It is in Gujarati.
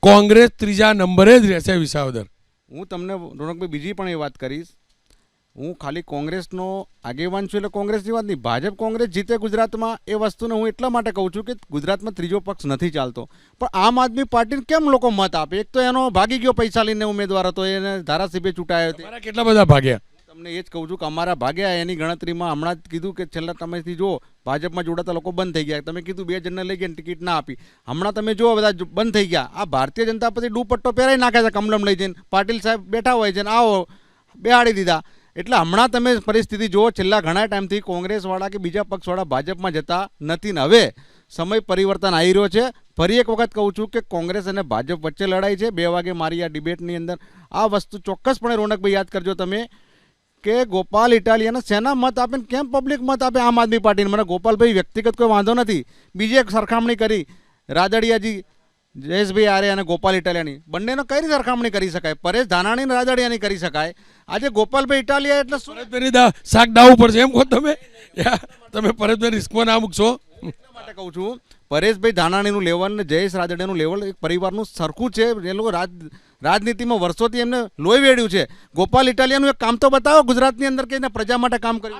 કોંગ્રેસ ત્રીજા નંબરે જ રહેશે વિસાવદર. હું તમને રોનકભાઈ બીજી પણ એ વાત કરીશ, હું ખાલી કોંગ્રેસનો આગેવાન છું એટલે કોંગ્રેસની વાત નહીં, ભાજપ કોંગ્રેસ જીતે ગુજરાતમાં એ વસ્તુને હું એટલા માટે કહું છું કે ગુજરાતમાં ત્રીજો પક્ષ નથી ચાલતો. પણ આમ આદમી પાર્ટીને કેમ લોકો મત આપે? એક તો એનો ભાગી ગયો પૈસા લઈને ઉમેદવાર હતો, એને ધારાસભ્ય ચૂંટાયો હતો. તમારા કેટલા બધા ભાગ્યા? તમને એ જ કહું છું કે અમારા ભાગ્યા એની ગણતરીમાં હમણાં જ કીધું કે છેલ્લા સમયથી જો ભાજપમાં જોડાતા લોકો બંધ થઈ ગયા. તમે કીધું 2 જણને લઈ ગયા ટિકિટ ના આપી, હમણાં તમે જો બધા બંધ થઈ ગયા. આ ભારતીય જનતા પાર્ટી દુપટ્ટો પહેરાઈ નાખે છે કમલમ લઈ જઈને, પાટીલ સાહેબ બેઠા હોય છે ને આવો બેહાડી દીધા. એટલે હમણાં તમે પરિસ્થિતિ જુઓ, છેલ્લા ઘણા ટાઈમથી કોંગ્રેસવાળા કે બીજા પક્ષવાળા ભાજપમાં જતા નથી ને હવે સમય પરિવર્તન આવી રહ્યો છે. ફરી એક વખત કહું છું કે કોંગ્રેસ અને ભાજપ વચ્ચે લડાઈ છે. 2 વાગે મારી આ ડિબેટની અંદર આ વસ્તુ ચોક્કસપણે રોનકભાઈ યાદ કરજો તમે કે ગોપાલ ઇટાલિયાને શેના મત આપે ને કેમ પબ્લિક મત આપે આમ આદમી પાર્ટીને. મને ગોપાલભાઈ વ્યક્તિગત કોઈ વાંધો નથી. બીજી એક સરખામણી કરી રાદડિયાજી, જયેશભાઈ આરે અને ગોપાલ ઇટાલિયાની, બંનેનો કઈ રીતે સરખામણી કરી શકાય? પરેશ ધાનાણી અને રાદડિયાની કરી શકાય. આજે ગોપાલભાઈ ઇટાલિયા એટલે શું? પરેશભાઈની શાક દાવ ઉપર છે એમ કહો તમે? તમે પરેશભાઈ રિસ્કમાં ના મૂકશો એટલા માટે કહું છું, પરેશભાઈ ધાનાણીનું લેવલ ને જયેશ રાદડિયાનું લેવલ એક પરિવારનું સરખું છે. એ લોકો રાજનીતિમાં વર્ષોથી એમને લોહી વેડ્યું છે. ગોપાલ ઇટાલિયાનું એક કામ તો બતાવો ગુજરાતની અંદર કે પ્રજા માટે કામ કર્યું.